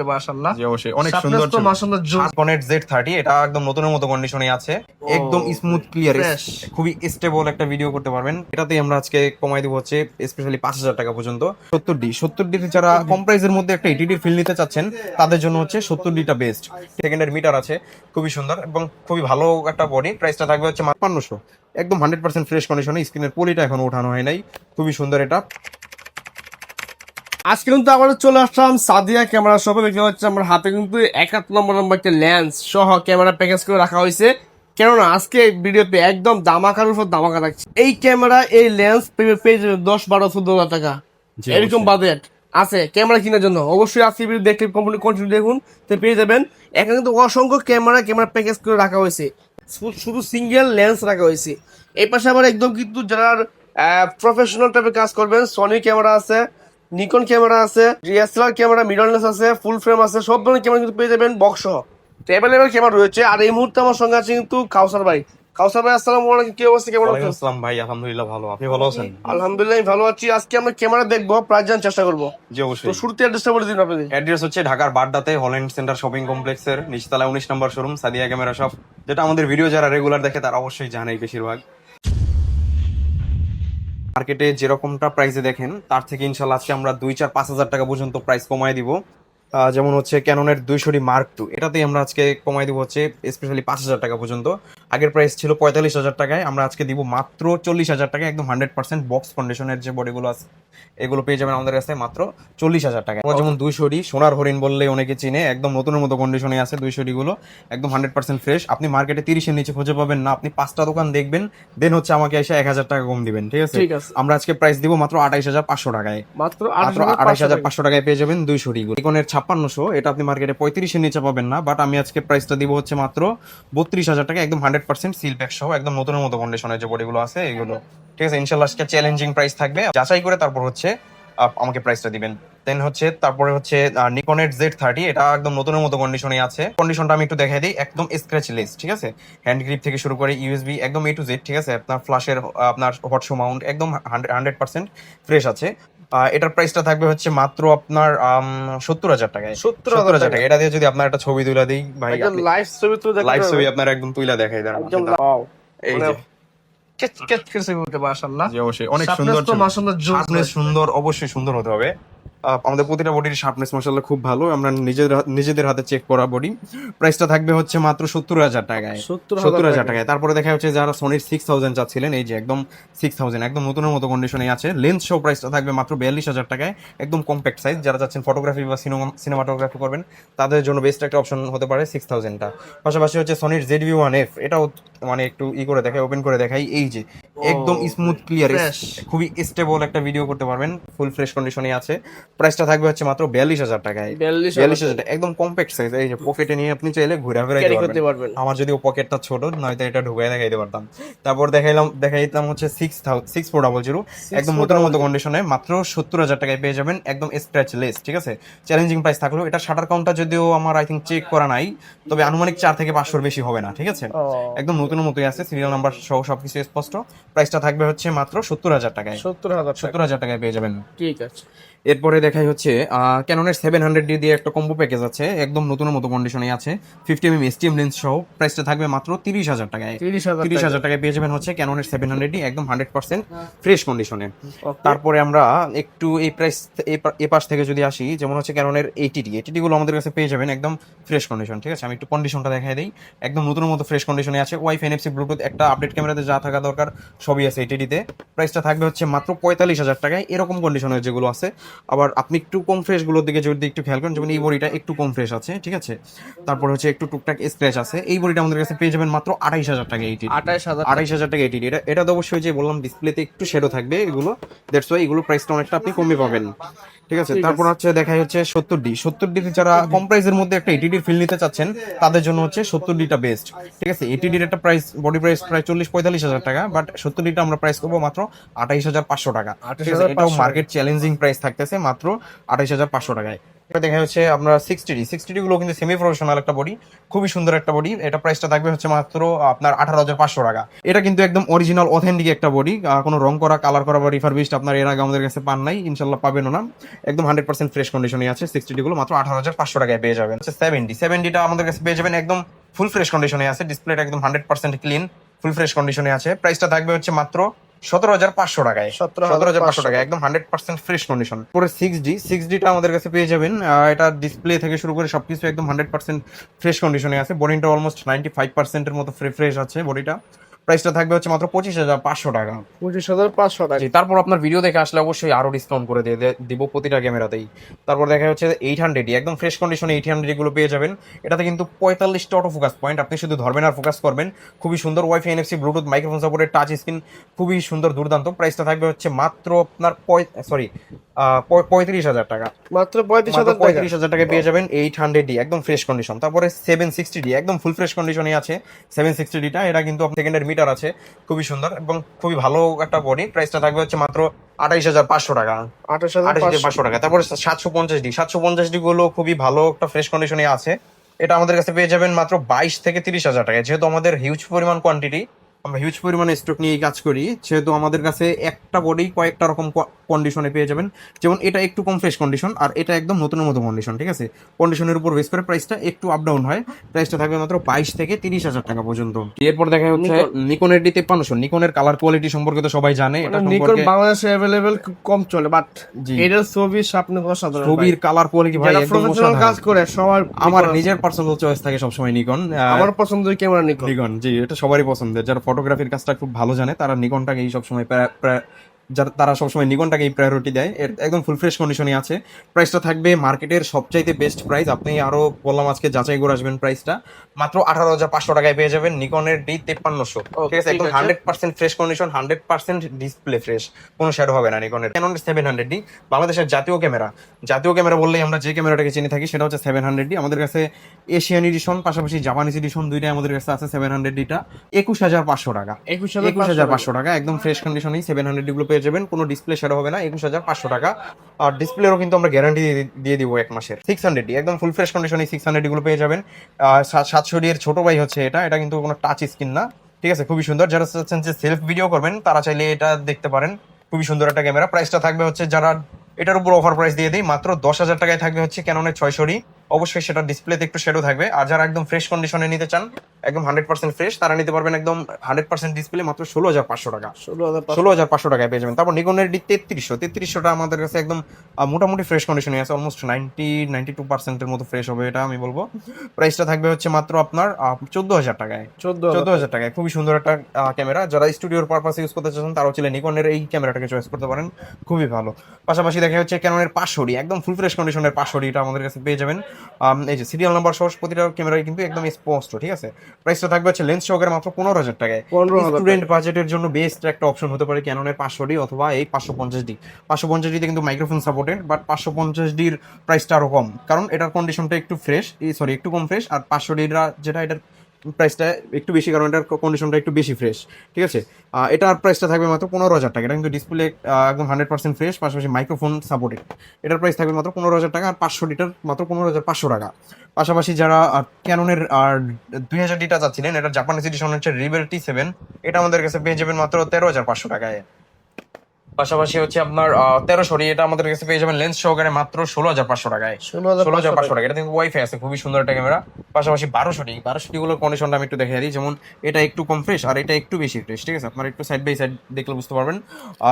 বলতে মাশাআল্লাহ। জি অবশ্যই অনেক সুন্দর তো মাশাআল্লাহ Harponet Z30 এটা একদম নতুনের মতো কন্ডিশনে আছে, একদম স্মুথ ক্লিয়ার, ফ্রেশ। খুবই স্টেবল একটা ভিডিও করতে পারবেন। এটাতেই আমরা আজকে কমাই দেব হচ্ছে স্পেশালি 5000 টাকা পর্যন্ত। 70D যারা কম প্রাইসের মধ্যে একটা এটিডি ফিল নিতে চাচ্ছেন তাদের জন্য হচ্ছে 70Dটা বেস্ট। সেকেন্ডের মিটার আছে, খুবই সুন্দর এবং খুবই ভালো একটা বডি। প্রাইসটা থাকবে হচ্ছে 5500, একদম 100% ফ্রেশ কন্ডিশনে। স্ক্রিনের পলিটা এখনো ওঠানো হয় নাই, খুবই সুন্দর এটা। আজকে কিন্তু আমরা চলে আসলাম সাদিয়া ক্যামেরা শপে। দেখতে পাচ্ছি আমার হাতে কিন্তু 71 নম্বর একটা লেন্স সহ ক্যামেরা প্যাকেজ করে রাখা হয়েছে, কেননা আজকে ভিডিওতে একদম দামাকার উপর দামাকা থাকছে। এই ক্যামেরা এই লেন্স পেয়ে যাবে 10, 12, 14 হাজার টাকা এরকম বাজেট আছে ক্যামেরা কেনার জন্য। অবশ্যই আজকে ভিডিও দেখতে কোম্পানি কন্টিনিউ দেখুন, তো পেয়ে যাবেন। এখানে কিন্তু অসংখ্য ক্যামেরা প্যাকেজ করে রাখা হয়েছে, শুধু সিঙ্গেল লেন্স রাখা হয়েছে। এই পাশে আবার একদম কিন্তু যারা প্রফেশনাল টাইপের কাজ করবেন, সনি ক্যামেরা আছে, নিকন ক্যামেরা আছে, ডিএসএলআর ক্যামেরা, মিররলেস আছে, ফুল ফ্রেম আছে, সব ধরনের ক্যামেরা কিন্তু পেয়ে যাবেন বক্স সহ। অ্যাভেলেবেল ক্যামেরা রয়েছে। আর এই মুহূর্তে আমার সঙ্গে আছে কিন্তু কাউসার ভাই। কাউসার ভাই আসসালামু আলাইকুম, কি অবস্থা, কেমন আছেন? আসসালাম ভাই, আলহামদুলিল্লাহ ভালো, আপনি ভালো আছেন? আলহামদুলিল্লাহ আমি ভালো আছি। আজকে আমরা ক্যামেরা দেখবো, প্রাইস জানার চেষ্টা করবো। জি তো অবশ্যই। শুরুতে অ্যাড্রেসটা বলে দিন আপনাদের। অ্যাড্রেস হচ্ছে ঢাকার বাড্ডাতে হল্যান্ড সেন্টার শপিং কমপ্লেক্সের নিচতলা 19 নম্বর শোরুম সাদিয়া ক্যামেরা শপ, যেটা আমাদের ভিডিও যারা রেগুলার দেখে তারা অবশ্যই জানেই বেশিরভাগ। মার্কেটে যেরকমটা প্রাইসে দেখেন তার থেকে ইনশাল্লাহ আজকে আমরা 2, 4, 5 হাজার টাকা পর্যন্ত প্রাইস কমায় দিব। যেমন হচ্ছে ক্যাননের 200D Mark II, এটাতেই আমরা আজকে কমাই দিব হচ্ছে স্পেশালি 5000 টাকা পর্যন্ত। আগের প্রাইস ছিল 45,000 টাকায়, আমরা আজকে দিব মাত্র 40,000 টাকা। একদম 100% বক্স কন্ডিশনের যে বডিগুলো আছে এগুলো পেয়ে যাবেন আমাদের কাছে মাত্র 40,000 টাকা। যেমন 200D সোনার হরিণ বললে অনেকে চিনে, একদম নতুনের মতো কন্ডিশনে আছে 200D গুলো, একদম 100% ফ্রেশ। আপনি মার্কেটে 30-এর নিচে খুঁজে পাবেন না। আপনি 5টা দোকান দেখবেন, দেন হচ্ছে আমাকে এসে 1000 টাকা কম দিবেন, ঠিক আছে? আমরা আজকে প্রাইস দিব মাত্র 28,500 টাকায়। মাত্র 28,500 টাকায় পেয়ে যাবেন 200D গুলো। নিকনের 5600, এটা আপনি মার্কেটে 35-এর নিচে পাবেন না, বাট আমি আজকে প্রাইসটা দিব হচ্ছে মাত্র 32,000 টাকা, একদম 100% সিল প্যাক সহ, একদম নতুনের মতো কন্ডিশনের যে বডিগুলো আছে এগুলো, ঠিক আছে? ইনশাল্লাহ আজকে চ্যালেঞ্জিং প্রাইস থাকবে, যাচাই করে তারপর হচ্ছে আমাকে প্রাইসটা দিবেন। দেন হচ্ছে তারপরে হচ্ছে নিকনের Z30, এটা একদম নতুনের মতো কন্ডিশনে আছে। কন্ডিশনটা আমি একটু দেখাই দিই, একদম স্ক্র্যাচলেস, ঠিক আছে? হ্যান্ড গ্রিপ থেকে শুরু করে ইউএসবি একদম A to Z, ঠিক আছে? আপনার ফ্ল্যাশের আপনার হট শো মাউন্ট একদম 100% ফ্রেশ আছে। এটার প্রাইসটা থাকবে হচ্ছে মাত্র আপনার 70,000 টাকায়। 70,000 টাকা। এটা দিয়ে যদি আপনার একটা ছবি তুলে দিই ভাই, লাইভ ছবি তো লাইভ ছবি আপনার একদম তুলে দেখাই দেন। এই যে জি অবশ্যই অনেক সুন্দর, শার্পনেস সুন্দর, অবশ্যই সুন্দর হতে হবে। আমাদের প্রতিটা বডির শার্পনেস মাশাআল্লাহ খুব ভালো, আমরা নিজেদের হাতে চেক করা বডি। প্রাইসটা থাকবে হচ্ছে মাত্র 70,000 টাকায়। 70,000 টাকায়। তারপরে দেখা হচ্ছে যারা সোনির 6000 চাচ্ছিলেন, এই যে একদম 6000, একদম নতুনের মতো কন্ডিশনে আছে। লেন্স শো প্রাইসটা থাকবে মাত্র 42,000 টাকায়, একদম কম্প্যাক্ট সাইজ। যারা চাচ্ছেন ফটোগ্রাফি বা সিনেমাটোগ্রাফি করবেন তাদের জন্য বেস্ট একটা অপশন হতে পারে 6000টা। পাশাপাশি হচ্ছে সোনির ZV-1F, এটাও মানে একটু করে দেখাই, ওপেন করে দেখাই। এই যে একদম স্মুথ ক্লিয়ার, খুবই স্টেবল একটা ভিডিও করতে পারবেন, ফুল ফ্রেশ কন্ডিশনে আছে। প্রাইসটা থাকবে হচ্ছে মাত্র 42,000 টাকায়। 42,000 টাকা, একদম কম্প্যাক্ট সাইজ। এই যে পকেটে নিয়ে আপনি চাইলে ঘুরে ফিরে পারবেন। আমার যদিও পকেটটা ছোট, নয়তো এটা ঢুকাই দেখাইতে পারতাম। তারপর দেখাইতাম হচ্ছে 6400, একদম নতুনের মতো কন্ডিশনে মাত্র 70,000 টাকায় পেয়ে যাবেন, একদম স্ক্র্যাচলেস, ঠিক আছে? চ্যালেঞ্জিং প্রাইস থাকলো। এটা শাটার কাউন্টটা যদিও আমার আই থিঙ্ক চেক করা নাই, তবে আনুমানিক 4 থেকে 500 বেশি হবে না, ঠিক আছে? একদম নতুনের মতোই আছে, সিরিয়াল নাম্বার সহ সবকিছু স্পষ্ট। প্রাইসটা থাকবে হচ্ছে মাত্র 70,000 টাকায়। 70,000 টাকায় পেয়ে যাবেন, ঠিক আছে? এরপরে দেখাই হচ্ছে ক্যাননের 700D দিয়ে একটা কম্বো প্যাকেজ আছে, একদম নতুনের মতো কন্ডিশনে আছে, 50mm STM লেন্স সহ। প্রাইসটা থাকবে মাত্র 30,000 টাকায়। 30,000 টাকায় পেয়ে যাবেন হচ্ছে ক্যাননের 700D, একদম 100% ফ্রেশ কন্ডিশনে। তারপরে আমরা একটু এই প্রাইস এই পাশ থেকে যদি আসি, যেমন হচ্ছে ক্যাননের 80D গুলো আমাদের কাছে পেয়ে যাবেন একদম ফ্রেশ কন্ডিশন, ঠিক আছে? আমি একটু কন্ডিশনটা দেখাই দিই, একদম নতুনের মতো ফ্রেশ কন্ডিশনে আছে। ওয়াইফাই, NFC, ব্লুটুথ, একটা আপডেট ক্যামেরাতে যা থাকা দরকার সবই আছে 80D-তে। প্রাইসটা থাকবে হচ্ছে মাত্র 45,000 টাকায়। এরকম কন্ডিশনের যেগুলো আছে, আবার আপনি একটু কম ফ্রেশ গুলোর দিকে যদি একটু খেয়াল করেন, যেমন এই বডিটা একটু কম ফ্রেশ আছে, ঠিক আছে? তারপর হচ্ছে একটু টুকটাক স্ক্র্যাচ আছে। এই বডিটা আমাদের কাছে পেয়ে যাবেন মাত্র 28,000 টাকা। 28,000 টাকা 80D। এটা তো অবশ্যই যে বললাম ডিসপ্লেতে একটু শেডো থাকবে এগুলো, দ্যাটস ওয়াই এগুলো প্রাইসটা অনেকটা আপনি কমে পাবেন, ঠিক আছে? তারপর হচ্ছে দেখাই হচ্ছে 70D যারা কম প্রাইসের মধ্যে একটা এটিডি ফিল নিতে চাচ্ছেন তাদের জন্য হচ্ছে 70Dটা বেস্ট, ঠিক আছে? এটিডির একটা প্রাইস, বডি প্রাইস প্রায় 40-45,000 টাকা, বাট 70Dটা আমরা প্রাইস করবো মাত্র 28,500 টাকা। এটাও মার্কেট চ্যালেঞ্জিং প্রাইস থাকতেছে মাত্র 28,500 টাকায়। এটা দেখা হচ্ছে আপনার 60D গুলো কিন্তু সেমি প্রফেশনাল একটা বডি, খুবই সুন্দর একটা বডি। এটা প্রাইসটা থাকবে হচ্ছে মাত্র আপনার 18,500 টাকা। এটা কিন্তু একদম অরিজিনাল অথেন্টিক একটা বডি, কোনো রং করা কালার করা বা রিফারবিশড আপনার এর আগে আমাদের কাছে পান নাই, ইনশাল্লাহ পাবেন না। একদম 100% ফ্রেশ কন্ডিশনে আছে। 60D গুলো মাত্র 18,500 টাকায় পেয়ে যাবেন। 70টা আমাদের কাছে পেয়ে যাবেন একদম ফুল ফ্রেশ কন্ডিশনে আছে, ডিসপ্লেটা একদম 100% ক্লিন, ফুল ফ্রেশ কন্ডিশনে আছে। প্রাইসটা থাকবে হচ্ছে মাত্র 17,500 টাকায়। 17,500 টাকা, একদম 100% ফ্রেশ কন্ডিশন। পরে 6Dটা আমাদের কাছে পেয়ে যাবেন। এটা ডিসপ্লে থেকে শুরু করে সবকিছু একদম 100% ফ্রেশ কন্ডিশনে আছে। বডিটা অলমোস্ট 95% এর মতো ফ্রেশ আছে বডিটা। প্রাইসটা থাকবে হচ্ছে মাত্র 25,500 টাকা। 25,500 টাকা। জি, তারপর আপনার ভিডিও দেখে আসলে অবশ্যই আরো ডিসকাউন্ট করে দিব প্রতিটা ক্যামেরাতেই। তারপর দেখা হচ্ছে 800 একদম ফ্রেশ কন্ডিশনে 800 গুলো পেয়ে যাবেন। এটাতে কিন্তু 45টা অটো ফোকাস পয়েন্ট, আপনি শুধু ধরবেন আর ফোকাস করবেন। খুবই সুন্দর wifi NFC Bluetooth microphone supported touch screen, খুবই সুন্দর দুর্দান্ত। প্রাইসটা থাকবে হচ্ছে মাত্র আপনার 35,000 টাকা। মাত্র 35,000 টাকায় পেয়ে যাবেন 800D একদম ফ্রেশ কন্ডিশন। তারপরে 760D একদম ফুল ফ্রেশ কন্ডিশনে আছে। 760Dটা এটা কিন্তু সেকেন্ডের মিটার আছে, খুবই সুন্দর এবং খুবই ভালো একটা বডি। প্রাইসটা থাকবে হচ্ছে মাত্র 28,500 টাকা। 28,500 টাকা। তারপরে 750D গুলো খুবই ভালো একটা ফ্রেশ কন্ডিশনে আছে। এটা আমাদের কাছে পেয়ে যাবেন মাত্র 22,000 থেকে 30,000 টাকায়। যেহেতু আমাদের হিউজ পরিমাণ কোয়ান্টিটি, আমরা হিউজ পরিমাণে স্টক নিয়ে কাজ করি, সেহেতু আমাদের কাছে একটা বডি কয়েকটা রকম কন্ডিশনে পেয়ে যাবেন। যেমন এটা একটু কম ফ্রেশ কন্ডিশন, আর এটা একদম নতুনের মতো কন্ডিশন, ঠিক আছে? কন্ডিশনের উপর বেস করে প্রাইসটা একটু আপ ডাউন হয়। প্রাইসটা থাকবে মাত্র 22,000 থেকে 30,000 টাকা পর্যন্ত। এরপর দেখা হচ্ছে নিকনের D5300। নিকনের কালার কোয়ালিটি সম্পর্কে তো সবাই জানে। এটা নিকন বাংলাদেশে अवेलेबल খুব কম চলে, বাট জি, এটার ছবি সামনে অসাধারণ। ছবির কালার কোয়ালিটি ভাই একদম প্রফেশনাল কাজ করে সবার। আমার নিজের পার্সোনাল চয়েস থাকে সবসময় নিকন। আমার পছন্দের ক্যামেরা নিকন। নিকন, জি, এটা সবারই পছন্দের। যারা ফটোগ্রাফির কাজটা খুব ভালো জানে তারা নিকনটাকেই সবসময় তারা সবসময় নিকনটাকেই প্রায়োরিটি দেয়। এর একদম ফুল ফ্রেশ কন্ডিশনে আছে। প্রাইসটা থাকবে মার্কেটের সবচাইতে বেস্ট প্রাইস। আপনি আরো বললাম আজকে যাচাই করে আসবেন প্রাইসটা। মাত্র 18,500 টাকায় পেয়ে যাবেন নিকনের D5300। ঠিক আছে, একদম 100% ফ্রেশ কন্ডিশন, 100% ডিসপ্লে ফ্রেশ, কোনো শ্যাডো হবে না নিকনের। ক্যানন 700D বাংলাদেশের জাতীয় ক্যামেরা বললেই আমরা যে ক্যামেরাটাকে চিনে থাকি সেটা হচ্ছে 700D। আমাদের কাছে এশিয়ান এডিশন পাশাপাশি জাপানিজ এডিশন দুইটাই আমাদের কাছে আছে। 700Dটা 21,500 টাকা। 21,500 টাকা একদম ফ্রেশ কন্ডিশনেই 700D গুলো পেয়ে যাবেন, কোনো ডিসপ্লে শ্যাডো হবে না। 21,500 টাকা। আর ডিসপ্লেরও কিন্তু আমরা গ্যারান্টি দিয়ে দিব 1 মাসের। 600D একদম ফুল ফ্রেশ কন্ডিশনে 600D গুলো পেয়ে যাবেন। 700D এর ছোট ভাই হচ্ছে এটা কিন্তু কোনো টাচ স্ক্রিন না, ঠিক আছে? খুবই সুন্দর। যারা চাচ্ছেন যে সেলফ ভিডিও করবেন তারা চাইলে এটা দেখতে পারেন, খুবই সুন্দর একটা ক্যামেরা। প্রাইসটা থাকবে হচ্ছে, যারা এটার উপর অফার প্রাইস দিয়ে দিই, মাত্র 10,000 টাকায় থাকবে হচ্ছে ক্যাননের 600D। অবশ্যই সেটা ডিসপ্লেতে একটু শ্যাডো থাকবে। আর যারা একদম ফ্রেশ কন্ডিশনে নিতে চান, একদম 100% ফ্রেশ, তারা নিতে পারবেন একদম 100% ডিসপ্লে মাত্র 16,500 টাকা। 16,500 টাকায় পেয়ে যাবেন। তারপর নিকনের D3300টা আমাদের কাছে একদম মোটামুটি ফ্রেশ কন্ডিশনে আছে, অলমোস্ট 92% এর মতো ফ্রেশ হবে এটা আমি বলবো। প্রাইসটা থাকবে হচ্ছে মাত্র আপনার 14,000 টাকায়। 14,000 টাকায় খুবই সুন্দর একটা ক্যামেরা। যারা স্টুডিওর পারপাসে ইউজ করতে চাচ্ছেন তারাও ছিল নিকনের এই ক্যামেরাটাকে চয়েস করতে পারেন, খুবই ভালো। পাশাপাশি দেখা হচ্ছে ক্যাননের 500D একদম ফুল ফ্রেশ কন্ডিশনের 500Dটা আমাদের কাছে পেয়ে যাবেন। এই যে সিরিয়াল নাম্বার সহ প্রতিটা ক্যামেরাই কিন্তু একদম স্পষ্ট, ঠিক আছে? প্রাইসটা থাকবে হচ্ছে লেন্স সহকারে মাত্র 15,000 টাকায়। স্টুডেন্ট বাজেটের জন্য বেস্ট একটা অপশন হতে পারে ক্যাননের 500D অথবা এই 550D। 550Dতে কিন্তু মাইক্রোফোন সাপোর্টেড, বাট 550Dর প্রাইসটা আরো কম, কারণ এটার কন্ডিশনটা একটু একটু কম ফ্রেশ। আর 500Dটা যেটা, এটার প্রাইসটা একটু বেশি, কারণ এটার কন্ডিশনটা একটু বেশি ফ্রেশ, ঠিক আছে? এটার প্রাইসটা থাকবে মাত্র 15,000 টাকা। এটা কিন্তু ডিসপ্লে একদম 100% ফ্রেশ, পাশাপাশি মাইক্রোফোন সাপোর্টেড। এটার প্রাইস থাকবে মাত্র 15,000 টাকা। আর 500Dটার মাত্র 15,500 টাকা। পাশাপাশি যারা ক্যাননের 2000Dটা চাচ্ছিলেন, এটা জাপানিজ এডিশন হচ্ছে রিবেল T7, এটা আমাদের কাছে পেয়ে যাবেন মাত্র 13,500 টাকায়। পাশাপাশি হচ্ছে আপনার 1300D, এটা আমাদের কাছে পেয়ে যাবেন লেন্স সহকারে মাত্র 16,500 টাকায়। 16,500 টাকা। এটা কিন্তু ওয়াইফাই আছে, খুবই সুন্দর একটা ক্যামেরা। পাশাপাশি 1200D গুলোর কন্ডিশনটা আমি একটু দেখাই দিই। যেমন এটা একটু কম ফ্রেশ আর এটা একটু বেশি ফ্রেশ, ঠিক আছে? আপনার একটু সাইড বাই সাইড দেখলে বুঝতে পারবেন।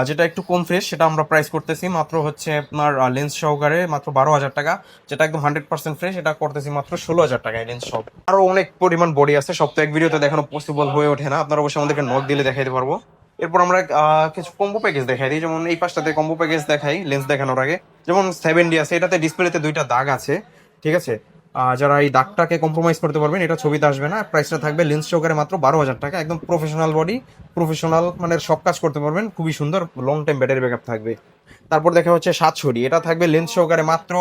যেটা একটু কম ফ্রেশ সেটা আমরা প্রাইস করতেছি মাত্র হচ্ছে আপনার লেন্স সহকারে মাত্র 12,000 টাকা। যেটা একদম 100% ফ্রেশ এটা করতেছি মাত্র 16,000 টাকায় লেন্স সহ। আরো অনেক পরিমাণ বডি আছে, সব তো এক ভিডিওতে দেখানো পসিবল হয়ে ওঠে না। আপনারা অবশ্যই আমাদেরকে নক দিলে দেখাইতে পারবো। এরপর আমরা কিছু কম্বো প্যাকেজ দেখাই দিই। যেমন এই পাশটাতে কম্বো প্যাকেজ দেখাই লেন্স দেখানোর আগে। যেমন 7D আছে, এটাতে ডিসপ্লেতে 2টা দাগ আছে, ঠিক আছে? যারা এই দাগটাকে কম্প্রোমাইজ করতে পারবেন, এটা ছবিতে আসবে না। প্রাইসটা থাকবে লেন্স সহকারে মাত্র 12,000 টাকা। একদম প্রফেশনাল বডি, প্রফেশনাল মানে সব কাজ করতে পারবেন, খুবই সুন্দর, লং টাইম ব্যাটারি ব্যাকআপ থাকবে। তারপর দেখা হচ্ছে 700D, এটা থাকবে লেন্স সহকারে মাত্র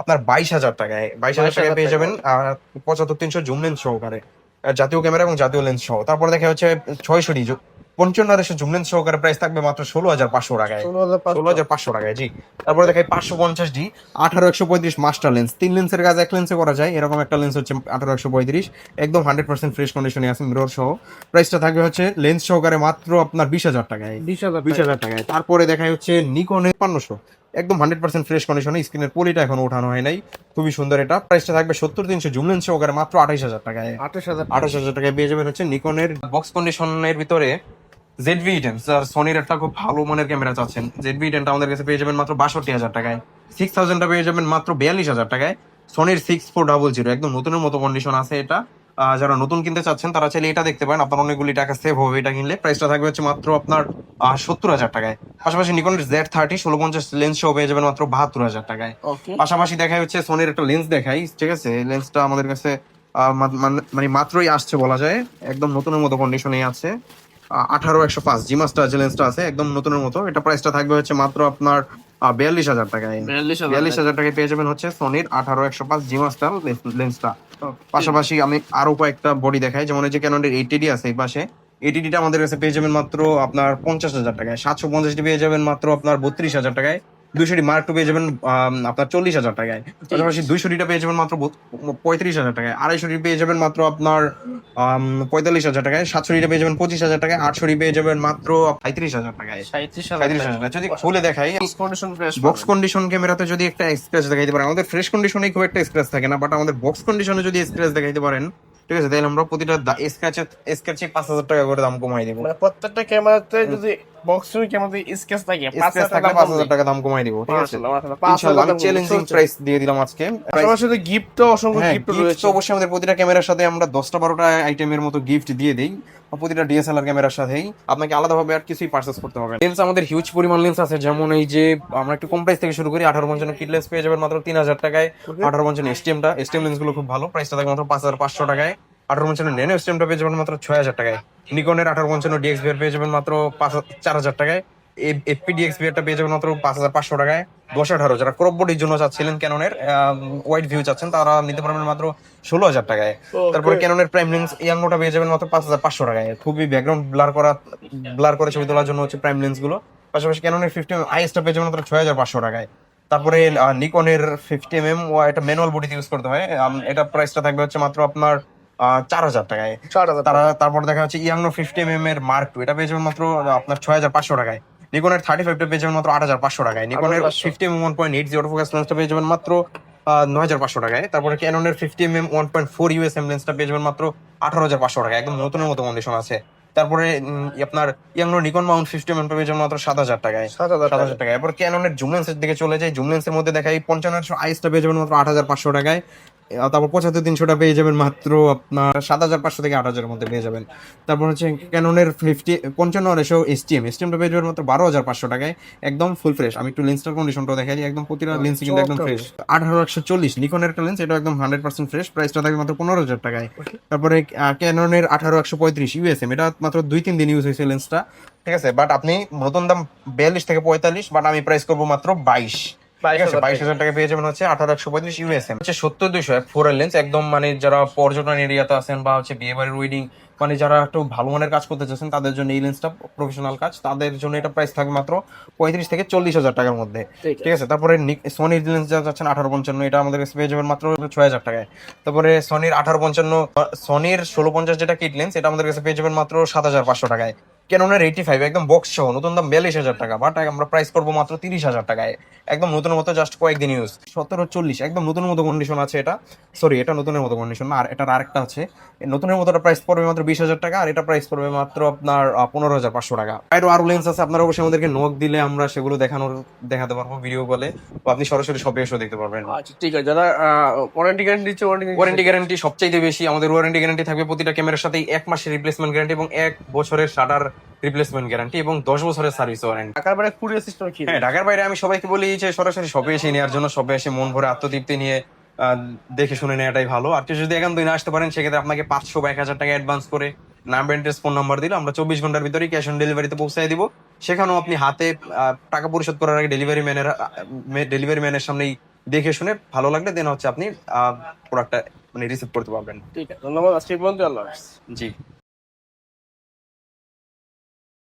আপনার 22,000 টাকায়। 22,000 টাকায় পেয়ে যাবেন 75-300 জুম লেন্স সহকারে, জাতীয় ক্যামেরা এবং জাতীয় লেন্স সহ। তারপর দেখা হচ্ছে 55 জুম লেন্স সহকারে প্রাইস থাকবে মাত্র 16,500 টাকায়। 16,500 টাকায়, জি। তারপরে দেখাই 550D 18-135 মাস্টার লেন্স, 3 লেন্সের কাজ 1 লেন্সে করা যায়, এরকম একটা লেন্স হচ্ছে 18-135, একদম 100% ফ্রেশ কন্ডিশনে আছে মিরর সহ। প্রাইসটা থাকবে হচ্ছে লেন্স সহকারে মাত্র আপনার 20,000 টাকায়। 20,000 টাকায়। তারপরে দেখাই হচ্ছে নিকনের 500, একদম 100% ফ্রেশ কন্ডিশনে, স্ক্রিনের পলিটা এখনো ওঠানো হয় নাই, খুবই সুন্দর এটা। প্রাইসটা থাকবে 70-300 জুম লেন্স সহকারে মাত্র 28,000 টাকায়। 28,000 টাকায় পেয়ে যাবেন হচ্ছে নিকনের বক্স কন্ডিশনের ভিতরে ZV-10, আর সোনির একটা খুব ভালো মানের ক্যামেরা চাচ্ছেন, ZV-10 আমাদের কাছে পেয়ে যাবেন মাত্র 62,000 টাকায়। 6000টা পেয়ে যাবেন মাত্র 42,000 টাকায়। সোনির 6400, একদম নতুনের মতো কন্ডিশন আছে এটা। যারা নতুন কিনতে চাচ্ছেন তারা চাইলে এটা দেখতে পারেন, আপনার অনেকগুলি টাকা সেভ হবে এটা কিনলে। প্রাইসটা থাকবে হচ্ছে মাত্র আপনার 70,000 টাকায়। পাশাপাশি নিকনের Z30 1650 লেন্স সহ পেয়ে যাবেন মাত্র 72,000 টাকায়। পাশাপাশি দেখাই হচ্ছে সোনির একটা লেন্স দেখাই, ঠিক আছে? লেন্সটা আমাদের কাছে মানে মাত্রই আসছে বলা যায়, একদম নতুনের মতো কন্ডিশনেই আছে। 18-105 জি মাস্টার যে লেন্সটা আছে, একদম নতুনের মতো। এটা প্রাইসটা থাকবে হচ্ছে মাত্র আপনার 42,000 টাকায়। 42,000 টাকায় পেয়ে যাবেন হচ্ছে সোনির 18-105 জি মাস্টার লেন্সটা। পাশাপাশি আমি আরো কয়েকটা বডি দেখাই, যেমন এই যে ক্যাননের 80D আছে এই পাশে, 80Dটা আমাদের কাছে পেয়ে যাবেন মাত্র আপনার 50,000 টাকায়। 750D পেয়ে যাবেন মাত্র আপনার 32,000 টাকায়। 200D মার্ক টু পেয়ে যাবেন আপনার 40,000 টাকায়। পাশাপাশি 200Dটা পেয়ে যাবেন মাত্র 35,000 টাকায়। 250D পেয়ে যাবেন মাত্র আপনার 45,000 টাকায়। 700D পেয়ে যাবেন 25,000 টাকায়। 800D পেয়ে যাবেন মাত্র 35,000 টাকায়। 35,000 টাকা। যদি খুলে দেখাই বক্স কন্ডিশন ক্যামেরাতে যদি একটা স্ক্র্যাচ দেখাইতে পারেন, আমাদের ফ্রেশ কন্ডিশনে খুব একটা স্ক্র্যাচ থাকে না, বাট আমাদের বক্স কন্ডিশনে যদি স্ক্র্যাচ দেখাইতে পারেন, ঠিক আছে, তাহলে আমরা প্রতিটা স্ক্র্যাচে 5,000 টাকা করে দাম কমাই দিব। মানে প্রত্যেকটা ক্যামেরাতে যদি বক্সের ক্যামেরাতে স্কেচ থাকে 5,000 টাকা দাম কমাই দিব, ঠিক আছে? ইনশাআল্লাহ আমি চ্যালেঞ্জিং প্রাইস দিয়ে দিলাম আজকে। আমার সাথে গিফটও অসংখ্য গিফট রয়েছে। তো অবশ্যই আমাদের প্রতিটা ক্যামেরার সাথে আমরা 10টা-12টা আইটেমের মতো গিফট দিয়ে দেই, প্রতিটা DSLR ক্যামেরার সাথেই। আপনাকে আলাদাভাবে আর কিছুই পারচেজ করতে হবে না। লেন্স আমাদের হিউজ পরিমাণ লেন্স আছে, যেমন এই যে আমরা একটু কম প্রাইস থেকে শুরু করি। 18-55 কিট লেন্স পেয়ে যাবেন মাত্র 3,000 টাকায়। 18-55 STM লেন্স গুলো খুব ভালো, প্রাইসটা থাকে মাত্র 5,500 টাকায়। 18-55 ন্যানো STMটা পেয়ে যাবেন মাত্র 6,000 টাকায়। নিকনের 18-55 DXVR পেয়ে যাবেন মাত্র 4,000 টাকায়। FP DXVR পেয়ে যাবেন মাত্র 5,500 টাকায়। 10-18 যারা ক্রপ বডির জন্য চাচ্ছিলেন, ক্যাননের ওয়াইড ভিউ চাচ্ছেন, তারা নিতে পারবেন মাত্র 16,000 টাকায়। তারপরে ক্যাননের প্রাইম লেন্স ইয়াংটা পেয়ে যাবেন মাত্র 5,500 টাকায়। খুবই ব্যাকগ্রাউন্ড ব্লার করে ছবি তোলার জন্য হচ্ছে প্রাইম লেন্স গুলো। পাশাপাশি ক্যাননের 50mm IS টা পেয়ে যাবেন মাত্র 6,500 টাকায়। তারপরে নিকনের 50mm এটা ম্যানুয়াল বডিতে ইউজ করতে হয়, এটা প্রাইসটা থাকবে হচ্ছে মাত্র আপনার 4,000 টাকায়। তারপর দেখা যাচ্ছে ইয়াংনো 50mm এর মার্ক 2, এটা পেয়ে যাবেন মাত্র আপনার 6,500 টাকায়। নিকনের 35টা পেয়ে যাবেন মাত্র 8,500 টাকায়। নিকনের 50mm 1.8 অটোফোকাস লেন্সটা পেয়ে যাবেন মাত্র 9,500 টাকায়। তারপরে ক্যাননের 50mm 1.4 USM লেন্সটা পেয়ে যাবেন মাত্র 18,500 টাকায়, একদম নতুনের মতো কন্ডিশন আছে। তারপরে আপনার ইয়াংনো নিকন মাউন্ট 50mm পেয়ে যাবেন মাত্র 7,000 টাকায়। 7,000 টাকায়। এরপর ক্যাননের জুম লেন্সের দিকে চলে যায়, জুম লেন্সের মধ্যে দেখাই 5500 আইসটা পেয়ে যাবেন মাত্র 8,500 টাকায়। তারপর 75-300টা পেয়ে যাবেন মাত্র আপনার 7,500 থেকে 8,000 এর মধ্যে পেয়ে যাবেন। তারপর হচ্ছে ক্যাননের 5500 STMটা পেয়ে যাবেন মাত্র 12,500 টাকায়, একদম ফুল ফ্রেশ। আমি একটু লেন্সটার কন্ডিশনটা দেখাই দিই, একদম প্রতিটা লেন্স কিন্তু একদম ফ্রেশ। 18-140 নিকনের একটা লেন্স, এটা একদম 100% ফ্রেশ, প্রাইসটা থাকবে মাত্র 15,000 টাকায়। তারপরে ক্যাননের 18-135 USM, এটা মাত্র 2-3 দিন ইউজ হয়েছে লেন্সটা, ঠিক আছে, বাট আপনি নতুন দাম 42 থেকে 45, বাট আমি প্রাইস করবো মাত্র 22,000 টাকা পেয়ে যাবেন হচ্ছে 18-135 USM। হচ্ছে 70-200 F4 লেন্স, একদম মানে যারা পর্যটন এরিয়াতে আছেন বা হচ্ছে বিয়ে বাড়ির ওয়েডিং, মানে যারা একটু ভালো মানের কাজ করতে চাচ্ছেন তাদের জন্য এই লেন্সটা প্রফেশনাল কাজ, তাদের জন্য এটা প্রাইস থাকবে মাত্র 35 থেকে 40,000 টাকার মধ্যে, ঠিক আছে। তারপরে সোনির লেন্স যা যাচ্ছেন 18-55, এটা আমাদের কাছে পেয়ে যাবেন মাত্র 6,000 টাকায়। তারপরে সোনির 18-55 সোনির 1650 যেটা কিট লেন্স, এটা আমাদের কাছে পেয়ে যাবেন মাত্র 7,500 টাকায়। ক্যাননের 85 একদম বক্স সহ নতুন দাম 42,000 টাকা, বাট আমরা প্রাইস করবো মাত্র 30,000 টাকায়, একদম নতুনের মতো, জাস্ট কয়েকদিন ইউজ। 1740 একদম নতুনের মতো কন্ডিশন আছে এটা, সরি এটা নতুনের মতো কন্ডিশন না, আর এটার আরেকটা আছে। নতুনের মতো প্রাইস পড়বে মাত্র 20,000 টাকা, আর এটা প্রাইস পড়বে মাত্র আপনার 15,500 টাকা। আরো লেন্স আছে, আপনারা অবশ্যই আমাদেরকে নক দিলে আমরা সেগুলো দেখাতে পারবো ভিডিও কলে, বা আপনি সরাসরি শপে এসে দেখতে পারবেন। আচ্ছা ঠিক আছে, যারা ওয়ারেন্টি গ্যারান্টি সবচাইতে বেশি, আমাদের ওয়ারেন্টি গ্যারান্টি থাকবে প্রতিটা ক্যামেরার সাথে 1 মাসের রিপ্লেসমেন্ট গ্যারান্টি এবং 1 বছরের শাটার রিপ্লেসমেন্ট গ্যারান্টি এবং 10 বছরের সার্ভিস ওয়ারেন্টি। ঢাকার বাইরে কুরিয়ার সিস্টেম কি? হ্যাঁ, ঢাকার বাইরে আমি সবাইকে বলি যে সরাসরি শপে এসে নেওয়ার জন্য, শপে এসে মন ভরে আত্মতৃপ্তি নিয়ে দেখে শুনে নেওয়াটাই ভালো। আর কেউ যদি একান্তই না আসতে পারেন, সেক্ষেত্রে আপনাকে 500 বা 1,000 টাকা অ্যাডভান্স করে নাম, অ্যাড্রেস, ফোন নাম্বার দিলে আমরা 24 ঘন্টার ভিতরেই ক্যাশ অন ডেলিভারিতে পৌঁছায় দিব। সেখানেও আপনি হাতে টাকা পরিশোধ করার আগে ডেলিভারি ম্যানের সামনেই দেখে শুনে ভালো লাগলে দেন হচ্ছে আপনি প্রোডাক্টটা মানে রিসিভ করতে পারবেন। ঠিক আছে, ধন্যবাদ। আজকে পর্যন্ত, আল্লাহ হাফেজ। জি।